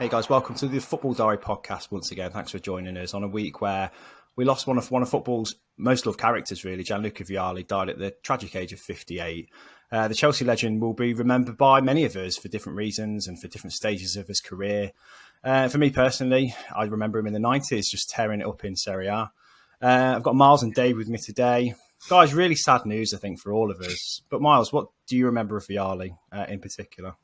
Hey guys, welcome to the Football Diary podcast once again. Thanks for joining us on a week where we lost one of football's most loved characters, really. Gianluca Vialli died at the tragic age of 58. The Chelsea legend will be remembered by many of us for different reasons and for different stages of his career. For me personally, I remember him in the 90s just tearing it up in Serie A. I've got Myles and Dave with me today. Guys, really sad news, I think, for all of us. But Myles, what do you remember of Vialli in particular?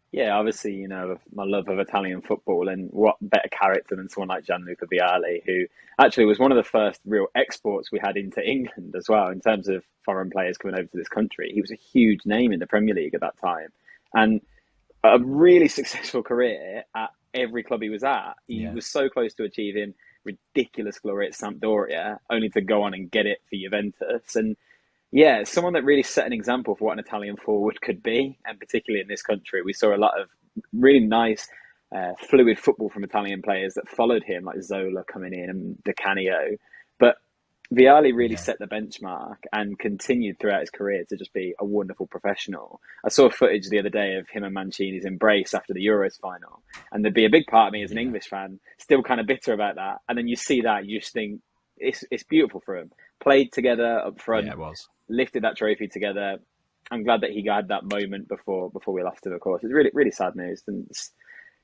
Yeah, obviously, you know, my love of Italian football, and what better character than someone like Gianluca Vialli, who actually was one of the first real exports we had into England as well, in terms of foreign players coming over to this country. He was a huge name in the Premier League at that time, and a really successful career at every club he was at. He was so close to achieving ridiculous glory at Sampdoria, only to go on and get it for Juventus. And yeah, someone that really set an example for what an Italian forward could be, and particularly in this country. We saw a lot of really nice, fluid football from Italian players that followed him, like Zola coming in and Di Canio. But Vialli really set the benchmark and continued throughout his career to just be a wonderful professional. I saw footage the other day of him and Mancini's embrace after the Euros final, and there'd be a big part of me as an English fan still kind of bitter about that. And then you see that, you just think it's beautiful for him. Played together up front. Yeah, it was. Lifted that trophy together. I'm glad that he had that moment before we lost him, of course. It's really, really sad news. And it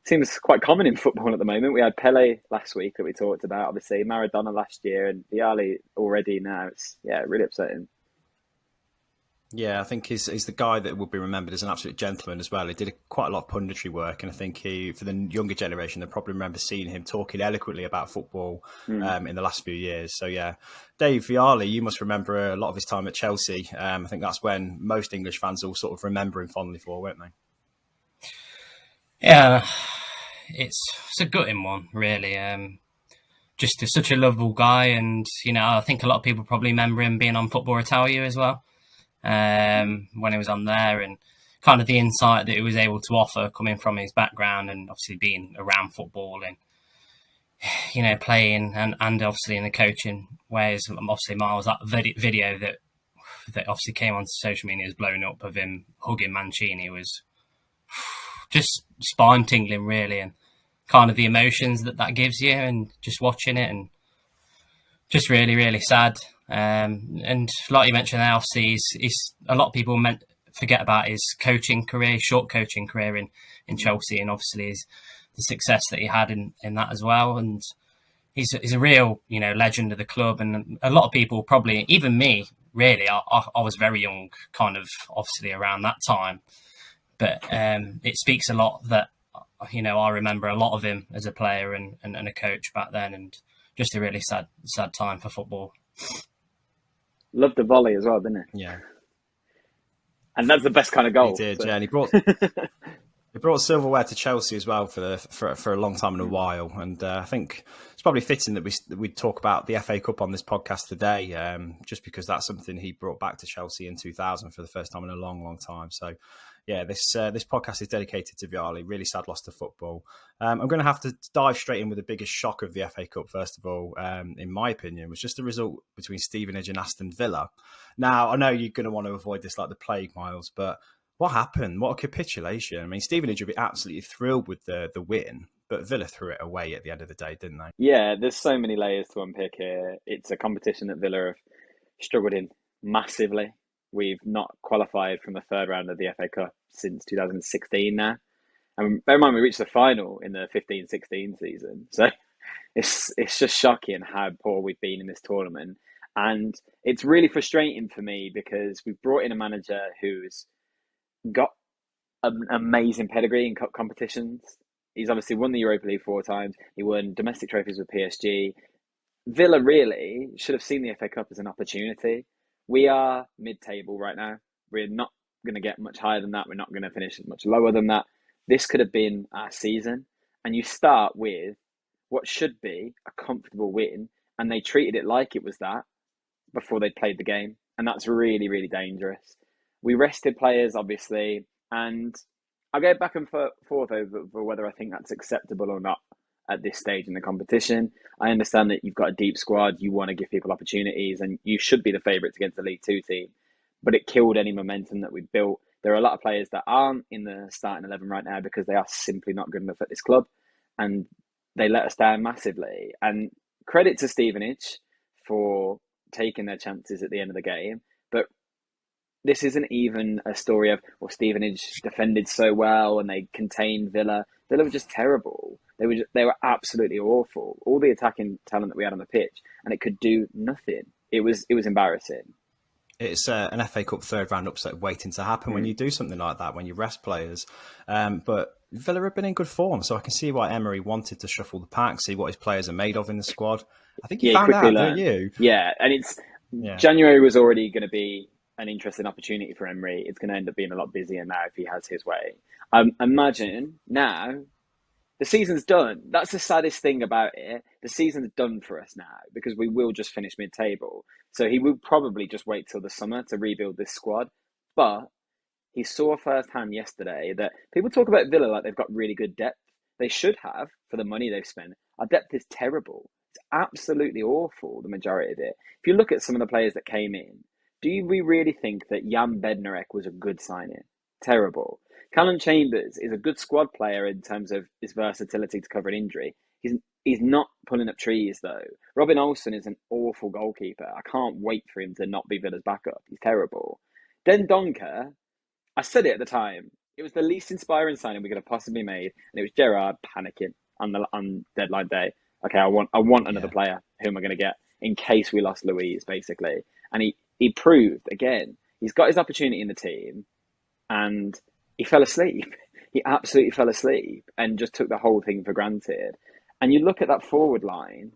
seems quite common in football at the moment. We had Pele last week that we talked about, obviously, Maradona last year, and Vialli already now. It's, really upsetting. Yeah, I think he's the guy that will be remembered as an absolute gentleman as well. He did quite a lot of punditry work, and I think for the younger generation, they probably remember seeing him talking eloquently about football in the last few years. So yeah, Dave Vialli, you must remember a lot of his time at Chelsea. I think that's when most English fans will sort of remember him fondly for, won't they? Yeah, it's a gutting one, really. Just such a lovable guy, and I think a lot of people probably remember him being on Football Italia as well. When he was on there, and kind of the insight that he was able to offer coming from his background, and obviously being around football and playing and obviously in the coaching ways. Obviously, Myles, that video that obviously came onto social media is blown up of him hugging Mancini was just spine tingling, really, and kind of the emotions that gives you, and just watching it, and just really, really sad. And like you mentioned, obviously, he's a lot of people forget about his coaching career, short coaching career in Chelsea, and obviously the success that he had in that as well. And he's a real, legend of the club. And a lot of people, probably even me, really, I was very young, kind of obviously around that time. But it speaks a lot that I remember a lot of him as a player and a coach back then, and just a really sad time for football. Loved the volley as well, didn't he? Yeah. And that's the best kind of goal. He did, yeah. And he brought silverware to Chelsea as well for a long time and a while. And I think it's probably fitting that we talk about the FA Cup on this podcast today, just because that's something he brought back to Chelsea in 2000 for the first time in a long, long time. So, yeah, this podcast is dedicated to Vialli. Really sad loss to football. I'm going to have to dive straight in with the biggest shock of the FA Cup, first of all, in my opinion, was just the result between Stevenage and Aston Villa. Now, I know you're going to want to avoid this like the plague, Myles, but what happened? What a capitulation. I mean, Stevenage would be absolutely thrilled with the win, but Villa threw it away at the end of the day, didn't they? Yeah, there's so many layers to unpick here. It's a competition that Villa have struggled in massively. We've not qualified from the third round of the FA Cup since 2016 now. And bear in mind, we reached the final in the 15-16 season. So it's just shocking how poor we've been in this tournament. And it's really frustrating for me because we've brought in a manager who's got an amazing pedigree in cup competitions. He's obviously won the Europa League 4 times. He won domestic trophies with PSG. Villa really should have seen the FA Cup as an opportunity. We are mid-table right now. We're not going to get much higher than that. We're not going to finish much lower than that. This could have been our season. And you start with what should be a comfortable win, and they treated it like it was that before they played the game. And that's really, really dangerous. We rested players, obviously, and I go back and forth over whether I think that's acceptable or not at this stage in the competition. I understand that you've got a deep squad, you want to give people opportunities, and you should be the favourites against the League Two team. But it killed any momentum that we built. There are a lot of players that aren't in the starting 11 right now because they are simply not good enough at this club, and they let us down massively. And credit to Stevenage for taking their chances at the end of the game, but this isn't even a story of, well, Stevenage defended so well and they contained Villa. Villa were just terrible. They were absolutely awful. All the attacking talent that we had on the pitch, and it could do nothing. It was embarrassing. It's an FA Cup third round upset waiting to happen when you do something like that, when you rest players. But Villa have been in good form, so I can see why Emery wanted to shuffle the pack, see what his players are made of in the squad. I think you found out, didn't you? Yeah, and January was already going to be an interesting opportunity for Emery. It's going to end up being a lot busier now if he has his way. Imagine now, the season's done. That's the saddest thing about it. The season's done for us now because we will just finish mid-table. So he will probably just wait till the summer to rebuild this squad. But he saw firsthand yesterday that people talk about Villa like they've got really good depth. They should have for the money they've spent. Our depth is terrible. It's absolutely awful, the majority of it. If you look at some of the players that came in, do we really think that Jan Bednarek was a good signing? Terrible. Callum Chambers is a good squad player in terms of his versatility to cover an injury. He's not pulling up trees, though. Robin Olsen is an awful goalkeeper. I can't wait for him to not be Villa's backup. He's terrible. Den Donker, I said it at the time, it was the least inspiring signing we could have possibly made, and it was Gerrard panicking on deadline day. Okay, I want another player. Who am I going to get in case we lost Louise, basically? And he proved, again, he's got his opportunity in the team, and he fell asleep. He absolutely fell asleep and just took the whole thing for granted. And you look at that forward line,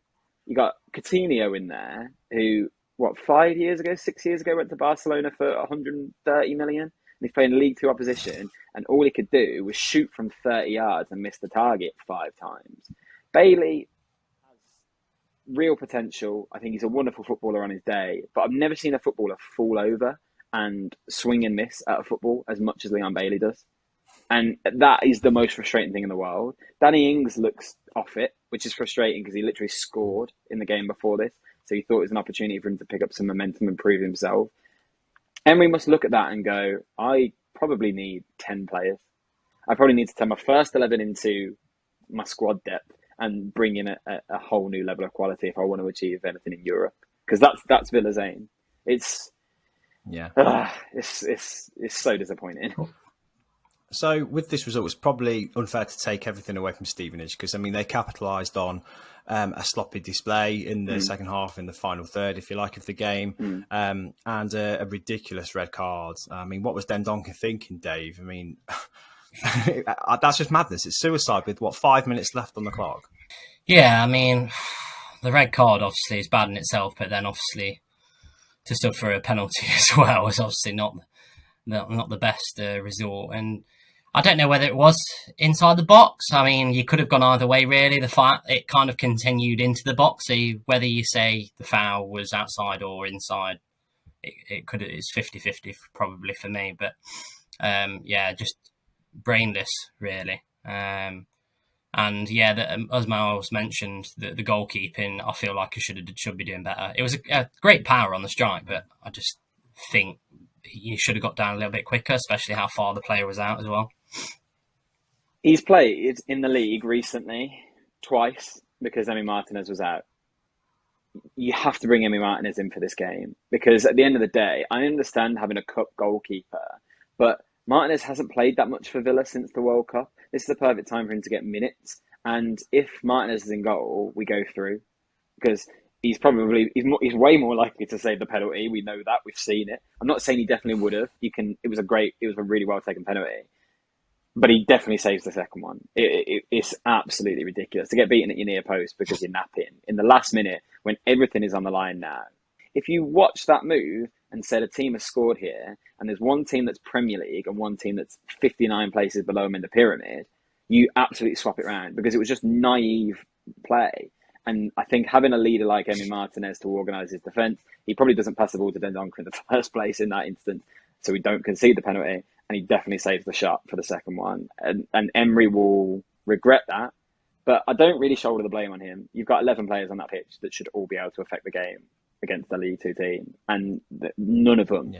you got Coutinho in there, who, 6 years ago, went to Barcelona for 130 million. And he's playing League Two opposition, and all he could do was shoot from 30 yards and miss the target 5 times. Bailey has real potential. I think he's a wonderful footballer on his day, but I've never seen a footballer fall over and swing and miss at a football as much as Leon Bailey does. And that is the most frustrating thing in the world. Danny Ings looks off it, which is frustrating because he literally scored in the game before this. So he thought it was an opportunity for him to pick up some momentum and prove himself. Emery must look at that and go, I probably need 10 players. I probably need to turn my first 11 into my squad depth and bring in a whole new level of quality if I want to achieve anything in Europe. Because that's Villa's aim. It's so disappointing. So with this result, it's probably unfair to take everything away from Stevenage because, I mean, they capitalised on a sloppy display in the second half, in the final third, if you like, of the game, and a ridiculous red card. I mean, what was Den Donker thinking, Dave? I mean, that's just madness. It's suicide with, 5 minutes left on the clock? Yeah, I mean, the red card obviously is bad in itself, but then obviously to suffer a penalty as well is obviously not the best result. And I don't know whether it was inside the box. I mean, you could have gone either way, really. The fight, it kind of continued into the box. So whether you say the foul was outside or inside, it's 50-50 probably for me. But just brainless, really. And as Miles mentioned, the goalkeeping, I feel like it should be doing better. It was a great power on the strike, but I just think you should have got down a little bit quicker, especially how far the player was out as well. He's played in the league recently twice because Emi Martinez was out. You have to bring Emi Martinez in for this game because at the end of the day, I understand having a cup goalkeeper, but Martinez hasn't played that much for Villa since the World Cup. This is the perfect time for him to get minutes. And if Martinez is in goal, we go through because he's way more likely to save the penalty. We know that. We've seen it. I'm not saying he definitely would have. It was a really well taken penalty, but he definitely saves the second one. It's absolutely ridiculous to get beaten at your near post because you're napping in the last minute when everything is on the line now. If you watch that move and said a team has scored here and there's one team that's Premier League and one team that's 59 places below them in the pyramid, you absolutely swap it around because it was just naive play. And I think having a leader like Emi Martinez to organise his defence, he probably doesn't pass the ball to Den Donker in the first place in that instance, so we don't concede the penalty, and he definitely saves the shot for the second one. And Emery will regret that, but I don't really shoulder the blame on him. You've got 11 players on that pitch that should all be able to affect the game. against the League Two team, and none of them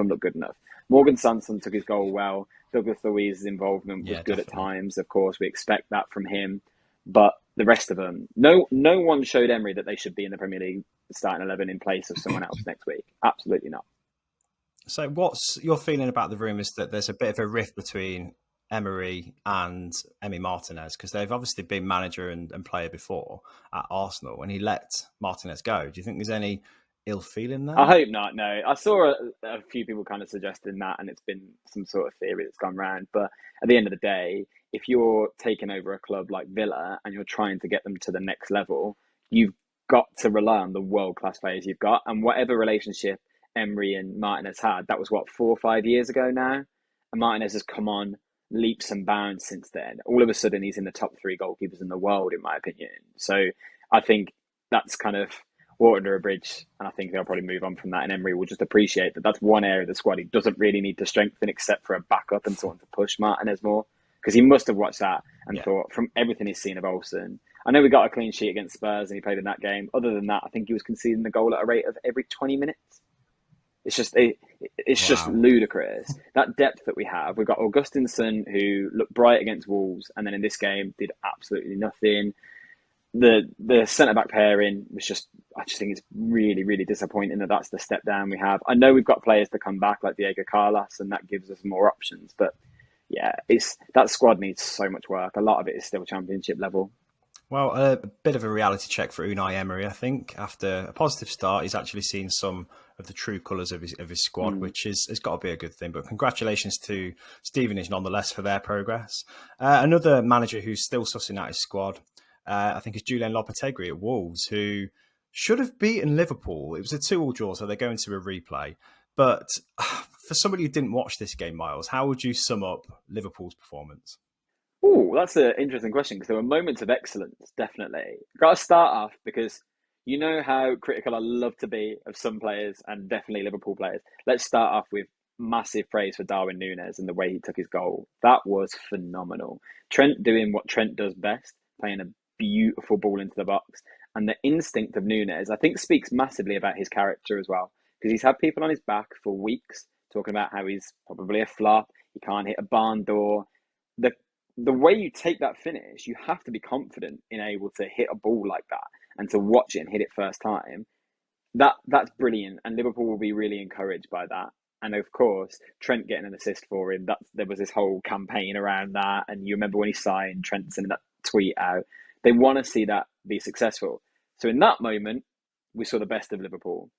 look good enough. Morgan Sanson took his goal well. Douglas Luiz's involvement was good definitely. At times. Of course, we expect that from him, but the rest of them, no one showed Emery that they should be in the Premier League starting 11 in place of someone else next week. Absolutely not. So, what's your feeling about the rumours that there's a bit of a rift between Emery and Emi Martinez, because they've obviously been manager and player before at Arsenal, and he let Martinez go? Do you think there's any ill feeling there? I hope not. No, I saw a few people kind of suggesting that, and it's been some sort of theory that's gone around. But at the end of the day, if you're taking over a club like Villa and you're trying to get them to the next level, you've got to rely on the world-class players you've got. And whatever relationship Emery and Martinez had, that was 4 or 5 years ago now. And Martinez has come on leaps and bounds since then. All of a sudden, he's in the top 3 goalkeepers in the world, in my opinion. So I think that's kind of water under a bridge, and I think they'll probably move on from that. And Emery will just appreciate that that's one area of the squad he doesn't really need to strengthen, except for a backup and someone to push Martinez more, because he must have watched that and thought, from everything he's seen of Olsen, I know we got a clean sheet against Spurs and he played in that game. Other than that, I think he was conceding the goal at a rate of every 20 minutes. It's just just ludicrous. That depth that we have. We've got Augustinsson, who looked bright against Wolves, and then in this game did absolutely nothing. The centre-back pairing was I just think it's really, really disappointing that that's the step down we have. I know we've got players to come back like Diego Carlos, and that gives us more options. But yeah, that squad needs so much work. A lot of it is still Championship level. Well, a bit of a reality check for Unai Emery, I think. After a positive start, he's actually seen some of the true colours of his squad, which has got to be a good thing. But congratulations to Stevenage, nonetheless, for their progress. Another manager who's still sussing out his squad, I think, is Julian Lopetegui at Wolves, who should have beaten Liverpool. It was a 2-2 draw, so they're going to a replay. But for somebody who didn't watch this game, Myles, how would you sum up Liverpool's performance? Oh, that's an interesting question, because there were moments of excellence, definitely. Got to start off, because you know how critical I love to be of some players, and definitely Liverpool players. Let's start off with massive praise for Darwin Núñez and the way he took his goal. That was phenomenal. Trent doing what Trent does best, playing a beautiful ball into the box. And the instinct of Núñez, I think, speaks massively about his character as well, because he's had people on his back for weeks talking about how he's probably a flop, he can't hit a barn door. The way you take that finish, you have to be confident in able to hit a ball like that and to watch it and hit it first time. That's brilliant, and Liverpool will be really encouraged by that. And of course, Trent getting an assist for him, there was this whole campaign around that. And you remember when he signed, Trent sending that tweet out. They want to see that be successful. So in that moment, we saw the best of Liverpool.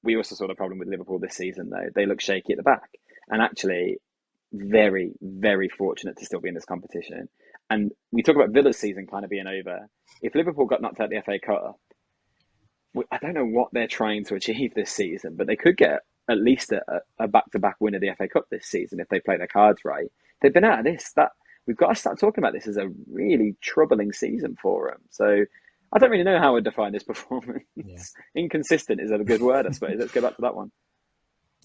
We also saw the problem with Liverpool this season, though. They look shaky at the back. And actually, very, very fortunate to still be in this competition. And we talk about Villa's season kind of being over. If Liverpool got knocked out the FA Cup, I don't know what they're trying to achieve this season, but they could get at least a back-to-back win of the FA Cup this season if they play their cards right. They've been out of this. We've got to start talking about this as a really troubling season for them. So I don't really know how I'd define this performance. Yeah. Inconsistent is a good word, I suppose. Let's go back to that one.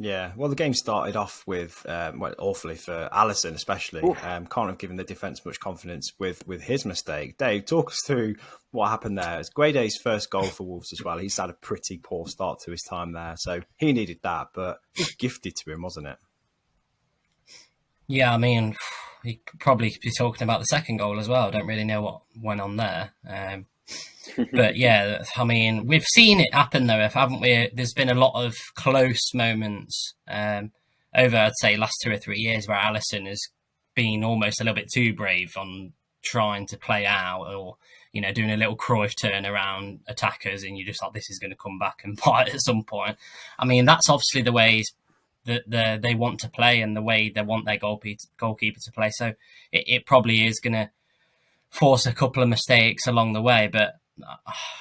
Yeah, well, the game started off with, awfully for Alisson especially. Can't have given the defence much confidence with his mistake. Dave, talk us through what happened there. It's Guede's first goal for Wolves as well. He's had a pretty poor start to his time there, so he needed that, but it was gifted to him, wasn't it? Yeah, I mean, he could probably be talking about the second goal as well. I don't really know what went on there. But yeah, I mean, we've seen it happen though, haven't we? There's been a lot of close moments over, I'd say, last 2 or 3 years where Alisson has been almost a little bit too brave on trying to play out, or, you know, doing a little Cruyff turn around attackers, and you're just like, this is going to come back and bite at some point. I mean, that's obviously the ways that they want to play and the way they want their goalkeeper to play. So it probably is going to force a couple of mistakes along the way, but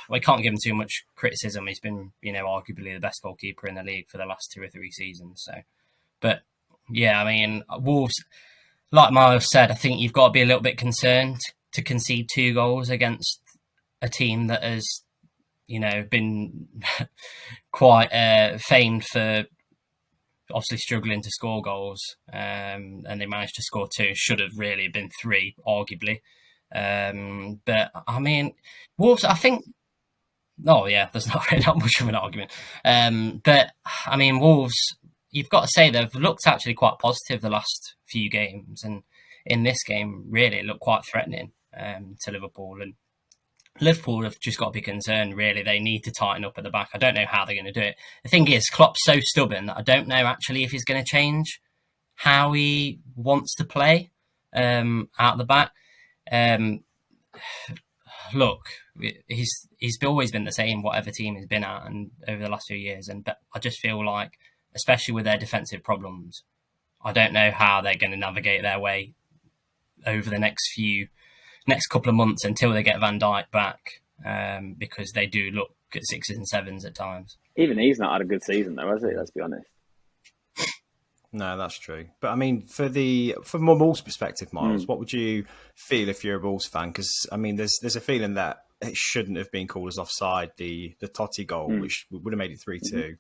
we can't give him too much criticism. He's been, you know, arguably the best goalkeeper in the league for the last 2 or 3 seasons. So, but yeah, I mean, Wolves, like Myles said, I think you've got to be a little bit concerned to concede 2 goals against a team that has, you know, been quite famed for obviously struggling to score goals, and they managed to score 2. Should have really been 3, arguably. But I mean, Wolves, I think Oh yeah, there's not really not much of an argument. But I mean, Wolves, you've got to say they've looked actually quite positive the last few games, and in this game, really looked quite threatening to Liverpool. And Liverpool have just got to be concerned. Really, they need to tighten up at the back. I don't know how they're going to do it. The thing is, Klopp's so stubborn that I don't know actually if he's going to change how he wants to play out the back. Look, he's always been the same, whatever team he's been at, and over the last few years. But I just feel like, especially with their defensive problems, I don't know how they're going to navigate their way over the next couple of months until they get Van Dijk back, because they do look at 6s and 7s at times. Even he's not had a good season though, has he? Let's be honest. No, that's true. But I mean, from a Wolves perspective, Myles, what would you feel if you're a Wolves fan? Because I mean, there's a feeling that it shouldn't have been called as offside, the Totti goal, which would have made it 3-2.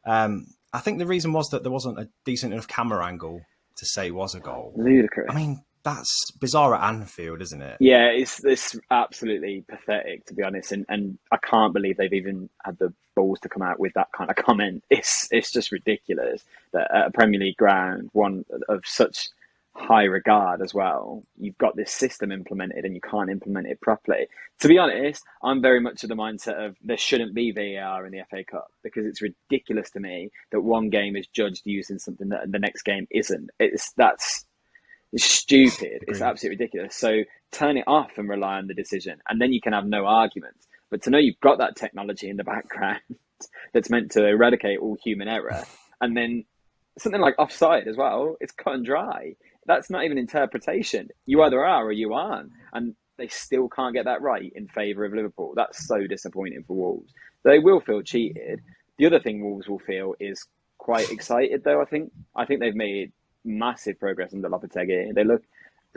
I think the reason was that there wasn't a decent enough camera angle to say it was a goal. Ludicrous. I mean, that's bizarre at Anfield, isn't it? Yeah, it's absolutely pathetic, to be honest, and I can't believe they've even had the balls to come out with that kind of comment. It's just ridiculous that at a Premier League ground, one of such high regard as well, you've got this system implemented and you can't implement it properly. To be honest, I'm very much of the mindset of there shouldn't be VAR in the FA Cup, because it's ridiculous to me that one game is judged using something that the next game isn't. It's stupid. It's absolutely ridiculous. So turn it off and rely on the decision, and then you can have no arguments. But to know you've got that technology in the background that's meant to eradicate all human error, and then something like offside as well, it's cut and dry. That's not even interpretation. You either are or you aren't. And they still can't get that right in favour of Liverpool. That's so disappointing for Wolves. They will feel cheated. The other thing Wolves will feel is quite excited, though, I think. I think they've made massive progress under Lopetegui. They look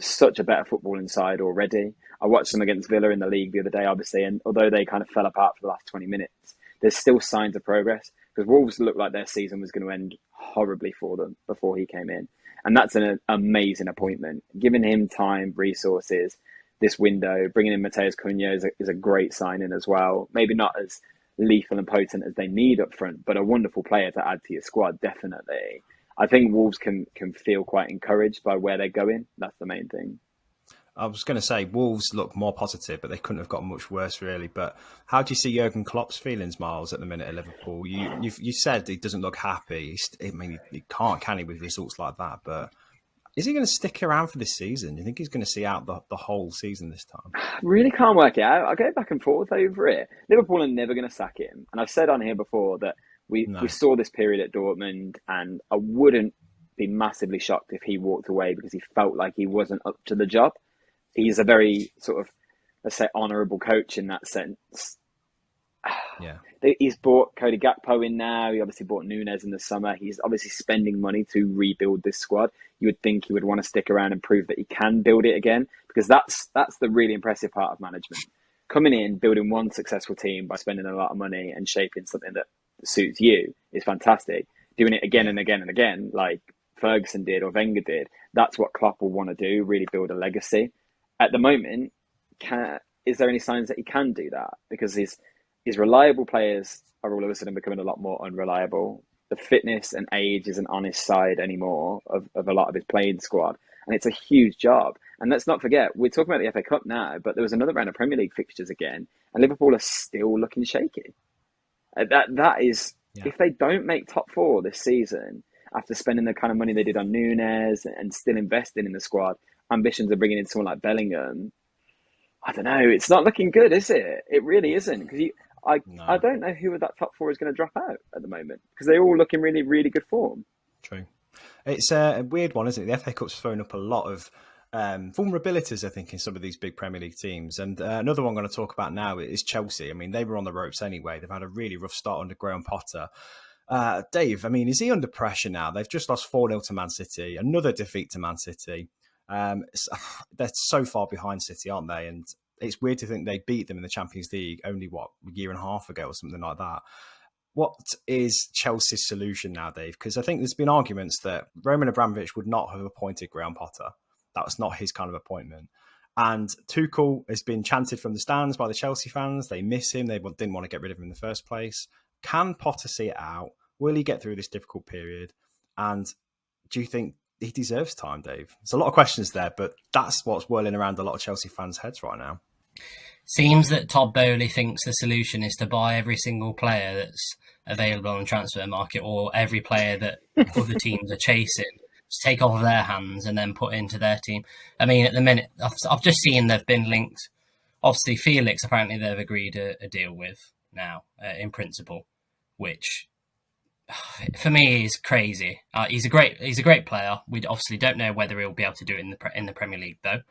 such a better footballing side already. I watched them against Villa in the league the other day, obviously, and although they kind of fell apart for the last 20 minutes, there's still signs of progress, because Wolves looked like their season was going to end horribly for them before he came in. And that's an amazing appointment. Giving him time, resources, this window, bringing in Mateus Cunha is a great signing as well. Maybe not as lethal and potent as they need up front, but a wonderful player to add to your squad, definitely. I think Wolves can feel quite encouraged by where they're going. That's the main thing. I was going to say Wolves look more positive, but they couldn't have got much worse, really. But how do you see Jurgen Klopp's feelings, Myles, at the minute at Liverpool? You said he doesn't look happy. I mean, he can't, can he, with results like that? But is he going to stick around for this season? Do you think he's going to see out the whole season this time? I really can't work it out. I go back and forth over it. Liverpool are never going to sack him. And I've said on here before that we saw this period at Dortmund, and I wouldn't be massively shocked if he walked away because he felt like he wasn't up to the job. He's a very sort of, let's say, honourable coach in that sense. Yeah. He's brought Cody Gakpo in now. He obviously bought Núñez in the summer. He's obviously spending money to rebuild this squad. You would think he would want to stick around and prove that he can build it again, because that's the really impressive part of management. Coming in, building one successful team by spending a lot of money and shaping something that suits you is fantastic. Doing it again and again and again, like Ferguson did or Wenger did, that's what Klopp will want to do, really build a legacy. At the moment, is there any signs that he can do that? Because his reliable players are all of a sudden becoming a lot more unreliable. The fitness and age isn't on his side anymore of a lot of his playing squad. And it's a huge job. And let's not forget, we're talking about the FA Cup now, but there was another round of Premier League fixtures again, and Liverpool are still looking shaky. That is, if they don't make top four this season, after spending the kind of money they did on Núñez and still investing in the squad, ambitions of bringing in someone like Bellingham, I don't know. It's not looking good, is it? It really isn't. Because I don't know who of that top four is going to drop out at the moment, because they all look in really, really good form. True. It's a weird one, isn't it? The FA Cup's thrown up a lot of vulnerabilities, I think, in some of these big Premier League teams. And another one I'm going to talk about now is Chelsea. I mean, they were on the ropes anyway. They've had a really rough start under Graham Potter. Dave, I mean, is he under pressure now? They've just lost 4-0 to Man City, another defeat to Man City. They're so far behind City, aren't they? And it's weird to think they beat them in the Champions League only, a year and a half ago or something like that. What is Chelsea's solution now, Dave? Because I think there's been arguments that Roman Abramovich would not have appointed Graham Potter. That was not his kind of appointment. And Tuchel has been chanted from the stands by the Chelsea fans. They miss him. They didn't want to get rid of him in the first place. Can Potter see it out? Will he get through this difficult period? And do you think he deserves time, Dave? There's a lot of questions there, but that's what's whirling around a lot of Chelsea fans' heads right now. Seems that Todd Bowley thinks the solution is to buy every single player that's available on the transfer market, or every player that other teams are chasing, to take off their hands and then put into their team. I mean, at the minute, I've just seen they've been linked. Obviously, Felix, apparently they've agreed a deal with now, in principle, which for me is crazy. He's a great player. We obviously don't know whether he'll be able to do it in the Premier League though.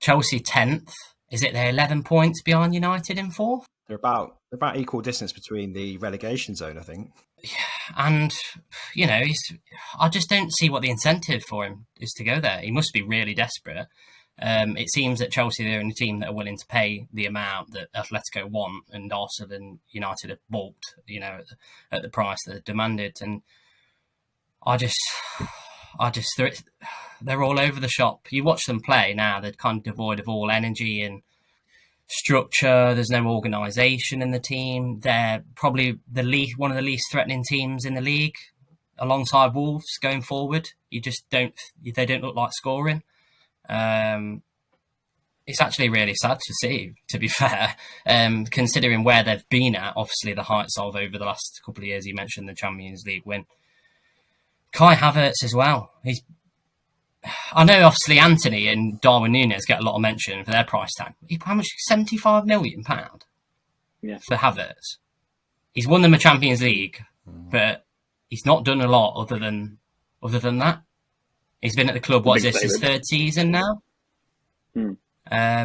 Chelsea 10th. Is it they're 11 points behind United in 4th? They're about equal distance between the relegation zone, I think. Yeah, and I just don't see what the incentive for him is to go there. He must be really desperate. It seems that Chelsea are the only team that are willing to pay the amount that Atletico want, and Arsenal and United have balked, at the price that they're demanded. And they're all over the shop. You watch them play now; they're kind of devoid of all energy and structure. There's no organisation in the team. They're probably one of the least threatening teams in the league, alongside Wolves going forward. They don't look like scoring. It's actually really sad to see, to be fair, considering where they've been at. Obviously, the heights of over the last couple of years. You mentioned the Champions League win. Kai Havertz as well. I know, obviously, Anthony and Darwin Núñez get a lot of mention for their price tag. How much? £75 million for Havertz. He's won them a Champions League, but he's not done a lot other than that. He's been at the club. His third season now? Yeah.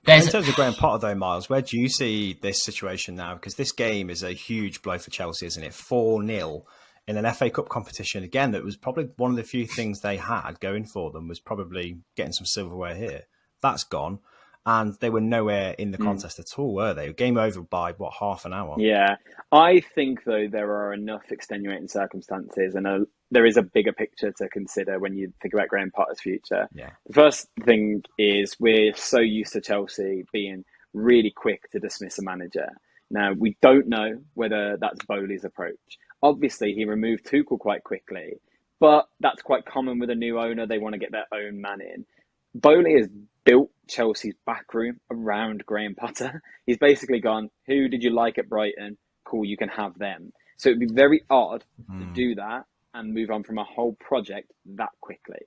In terms of Graham Potter, though, Myles, where do you see this situation now? Because this game is a huge blow for Chelsea, isn't it? 4-0 in an FA Cup competition. Again, that was probably one of the few things they had going for them, was probably getting some silverware here. That's gone. And they were nowhere in the contest at all, were they? Game over by, half an hour? Yeah. I think, though, there are enough extenuating circumstances, and there is a bigger picture to consider when you think about Graham Potter's future. Yeah. The first thing is we're so used to Chelsea being really quick to dismiss a manager. Now, we don't know whether that's Bowley's approach. Obviously, he removed Tuchel quite quickly, but that's quite common with a new owner. They want to get their own man in. Bowley has built Chelsea's backroom around Graham Potter. He's basically gone, who did you like at Brighton? Cool, you can have them. So it'd be very odd to do that and move on from a whole project that quickly.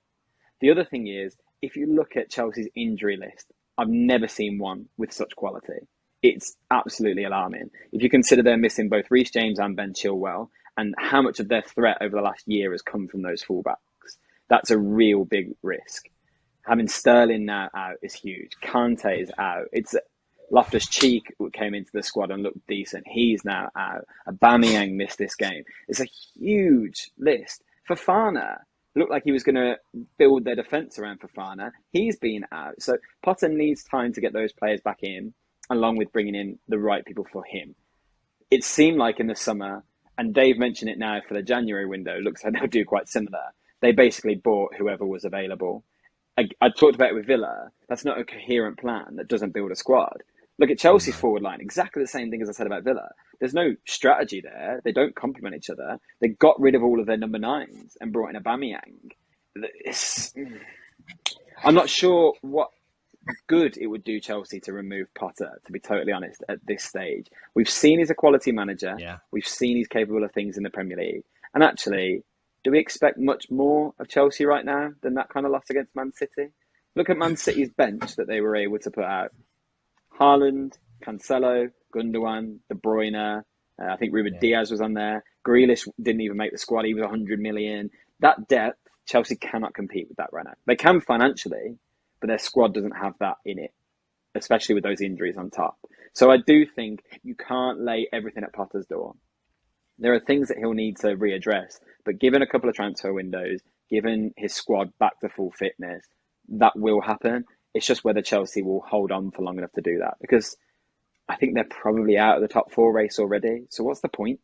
The other thing is, if you look at Chelsea's injury list, I've never seen one with such quality. It's absolutely alarming. If you consider they're missing both Reece James and Ben Chilwell, and how much of their threat over the last year has come from those fullbacks, that's a real big risk. Having Sterling now out is huge. Kante is out. It's Loftus-Cheek came into the squad and looked decent. He's now out. Aubameyang missed this game. It's a huge list. Fofana looked like he was going to build their defence around Fofana. He's been out. So Potter needs time to get those players back in, along with bringing in the right people for him. It seemed like in the summer, and Dave mentioned it now for the January window, looks like they'll do quite similar. They basically bought whoever was available. I talked about it with Villa. That's not a coherent plan that doesn't build a squad. Look at Chelsea's forward line. Exactly the same thing as I said about Villa. There's no strategy there. They don't complement each other. They got rid of all of their number 9s and brought in Aubameyang. I'm not sure what good it would do Chelsea to remove Potter, to be totally honest, at this stage. We've seen he's a quality manager. Yeah. We've seen he's capable of things in the Premier League. And actually, do we expect much more of Chelsea right now than that kind of loss against Man City? Look at Man City's bench that they were able to put out. Haaland, Cancelo, Gundogan, De Bruyne. I think Ruben Diaz was on there. Grealish didn't even make the squad. He was 100 million. That depth, Chelsea cannot compete with that right now. They can financially, but their squad doesn't have that in it, especially with those injuries on top. So I do think you can't lay everything at Potter's door. There are things that he'll need to readdress, but given a couple of transfer windows, given his squad back to full fitness, that will happen. It's just whether Chelsea will hold on for long enough to do that, because I think they're probably out of the top 4 race already. So what's the point?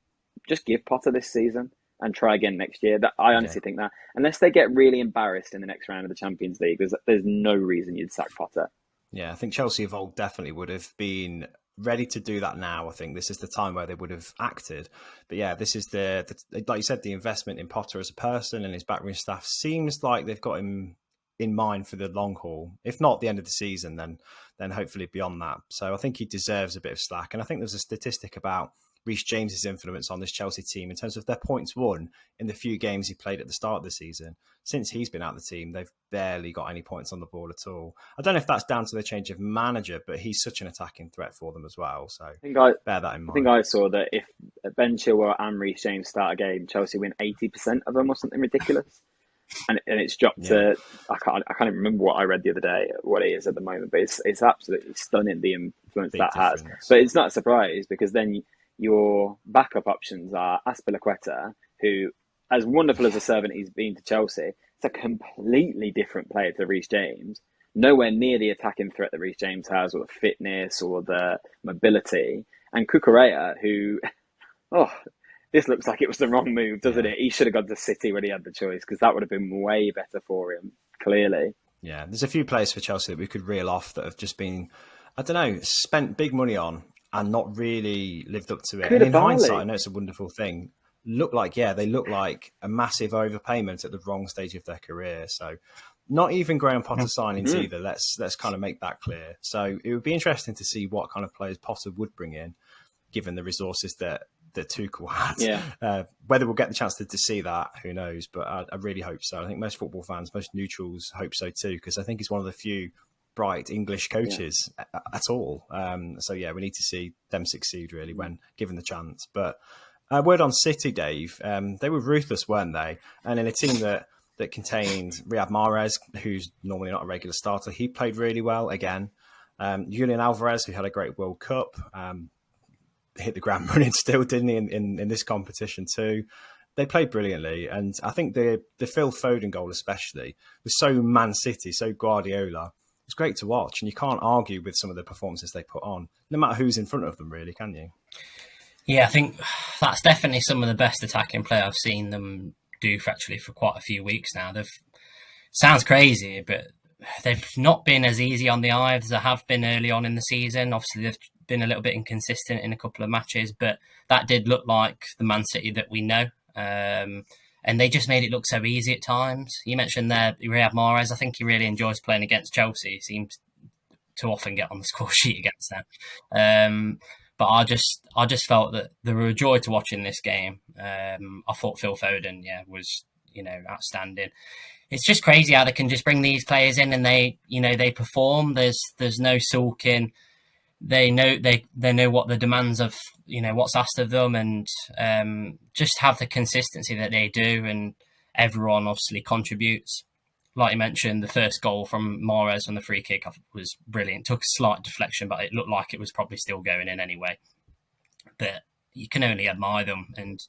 Just give Potter this season. and try again next year. That I honestly think that unless they get really embarrassed in the next round of the Champions League, there's no reason you'd sack Potter. Yeah, I think Chelsea of old definitely would have been ready to do that now. I think this is the time where they would have acted. But yeah, this is the like you said, the investment in Potter as a person and his backroom staff seems like they've got him in mind for the long haul. If not the end of the season, then hopefully beyond that. So I think he deserves a bit of slack. And I think there's a statistic about Reece James's influence on this Chelsea team in terms of their points won in the few games he played at the start of the season. Since he's been out of the team, they've barely got any points on the board at all. I don't know if that's down to the change of manager, but he's such an attacking threat for them as well. So bear that in mind. I think I saw that if Ben Chilwell and Reece James start a game, Chelsea win 80% of them or something ridiculous. And it's dropped to, I can't even remember what I read the other day, what it is at the moment, but it's absolutely stunning the influence that has. But it's not a surprise because then your backup options are Azpilicueta, who, as wonderful as a servant he's been to Chelsea, it's a completely different player to Reece James. Nowhere near the attacking threat that Reece James has, or the fitness, or the mobility. And Cucurella, who, this looks like it was the wrong move, doesn't it? He should have gone to City when he had the choice, because that would have been way better for him, clearly. Yeah, there's a few players for Chelsea that we could reel off that have just been, I don't know, spent big money on and not really lived up to it. And in hindsight, I know it's a wonderful thing. They look like a massive overpayment at the wrong stage of their career. So not even Graham Potter signings either. Let's kind of make that clear. So it would be interesting to see what kind of players Potter would bring in, given the resources that Tuchel had. Yeah. Whether we'll get the chance to see that, who knows? But I really hope so. I think most football fans, most neutrals hope so too, because I think he's one of the few bright English coaches at all. So yeah, we need to see them succeed really when given the chance. But a word on City, Dave. They were ruthless, weren't they? And in a team that contained Riyad Mahrez, who's normally not a regular starter, he played really well again. Julian Alvarez, who had a great World Cup, hit the ground running still, didn't he, in this competition too. They played brilliantly, and I think the Phil Foden goal especially was so Man City, so Guardiola. It's great to watch, and you can't argue with some of the performances they put on, no matter who's in front of them, really, can you? Yeah, I think that's definitely some of the best attacking play I've seen them do for quite a few weeks now. Sounds crazy, but they've not been as easy on the eye as they have been early on in the season. Obviously, they've been a little bit inconsistent in a couple of matches, but that did look like the Man City that we know. And they just made it look so easy at times. You mentioned there Riyad Mahrez. I think he really enjoys playing against Chelsea. He seems to often get on the score sheet against them. But I just felt that they were a joy to watch in this game. I thought Phil Foden, was outstanding. It's just crazy how they can just bring these players in and they perform. There's no sulking. They know what the demands of what's asked of them, and just have the consistency that they do, and everyone obviously contributes. Like you mentioned, the first goal from Mahrez on the free kick was brilliant. Took a slight deflection, but it looked like it was probably still going in anyway. But you can only admire them, and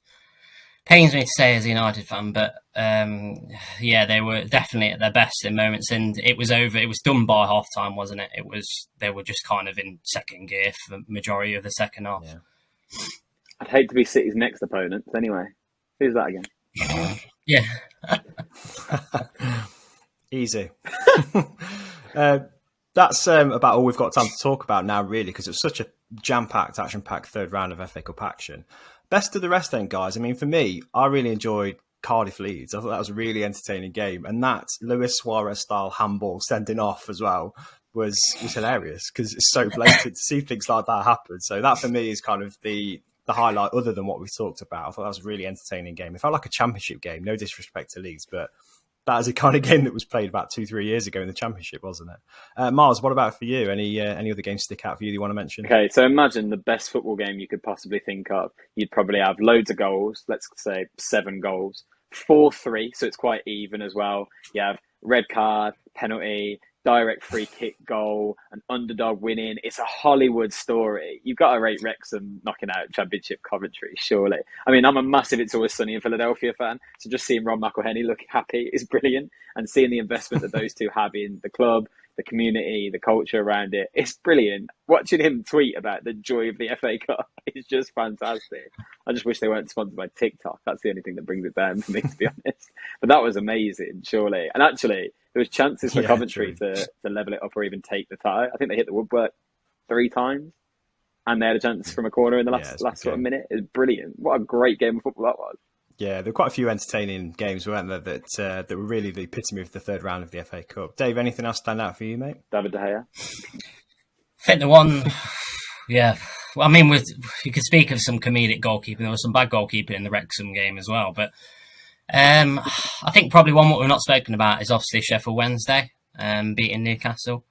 pains me to say as a United fan, but they were definitely at their best in moments, and it was over. It was done by half time, wasn't it? They were just kind of in second gear for the majority of the second half. Yeah. I'd hate to be City's next opponent. Anyway, who's that again? Yeah. Easy. That's about all we've got time to talk about now, really, because it was such a jam-packed, action-packed third round of FA Cup action. Best of the rest then, guys. I mean, for me, I really enjoyed Cardiff Leeds. I thought that was a really entertaining game. And that Luis Suarez-style handball sending off as well was hilarious, because it's so blatant to see things like that happen. So that, for me, is kind of the highlight, other than what we talked about. I thought that was a really entertaining game. It felt like a championship game, no disrespect to Leeds, but that is a kind of game that was played about 2-3 years ago in the Championship, wasn't it? Miles, what about for you? Any other games stick out for you that you want to mention? Okay, so imagine the best football game you could possibly think of. You'd probably have loads of goals, let's say 7 goals, 4-3, so it's quite even as well. You have red card, penalty, direct free kick goal, an underdog winning. It's a Hollywood story. You've got to rate Wrexham knocking out Championship commentary, surely. I mean, I'm a massive It's Always Sunny in Philadelphia fan, so just seeing Ron McElhenney look happy is brilliant, and seeing the investment that those two have in the club, the community, the culture around it. It's brilliant. Watching him tweet about the joy of the FA Cup is just fantastic. I just wish they weren't sponsored by TikTok. That's the only thing that brings it down for me, to be honest. But that was amazing, surely. And actually, there was chances for Coventry to level it up or even take the tie. I think they hit the woodwork 3 times, and they had a chance from a corner in the last sort of minute. It was brilliant. What a great game of football that was. Yeah, there were quite a few entertaining games, weren't there, that were really the epitome of the third round of the FA Cup. Dave, anything else stand out for you, mate? David De Gea. I think the one, yeah. Well, I mean, you could speak of some comedic goalkeeping. There was some bad goalkeeping in the Wrexham game as well. But I think probably one what we've not spoken about is obviously Sheffield Wednesday beating Newcastle.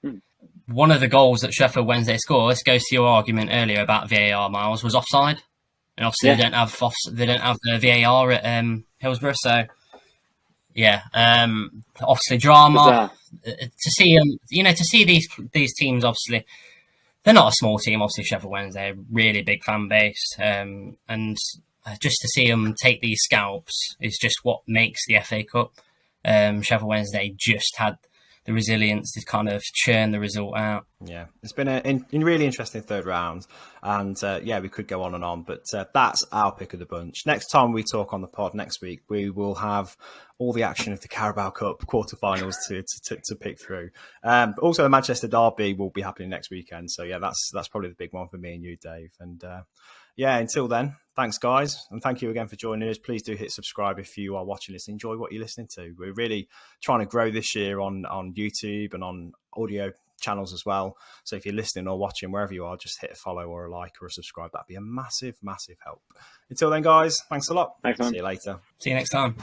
One of the goals that Sheffield Wednesday scored, this goes to your argument earlier about VAR, Miles, was offside. And obviously they don't have the VAR at Hillsborough, so yeah. Obviously drama to see to see these teams. Obviously, they're not a small team. Obviously, Sheffield Wednesday, really big fan base, and just to see them take these scalps is just what makes the FA Cup. Sheffield Wednesday just had the resilience to kind of churn the result out. Yeah, it's been a really interesting third round, and we could go on and on, but that's our pick of the bunch. Next time we talk on the pod next week, we will have all the action of the Carabao Cup quarterfinals to pick through. But also the Manchester Derby will be happening next weekend, so yeah, that's probably the big one for me and you, Dave. And until then, thanks guys, and thank you again for joining us. Please do hit subscribe if you are watching this. Enjoy what you're listening to. We're really trying to grow this year on YouTube and on audio channels as well. So if you're listening or watching wherever you are, just hit a follow or a like or a subscribe. That'd be a massive, massive help. Until then, guys, thanks a lot. Thanks, man. See you later. See you next time.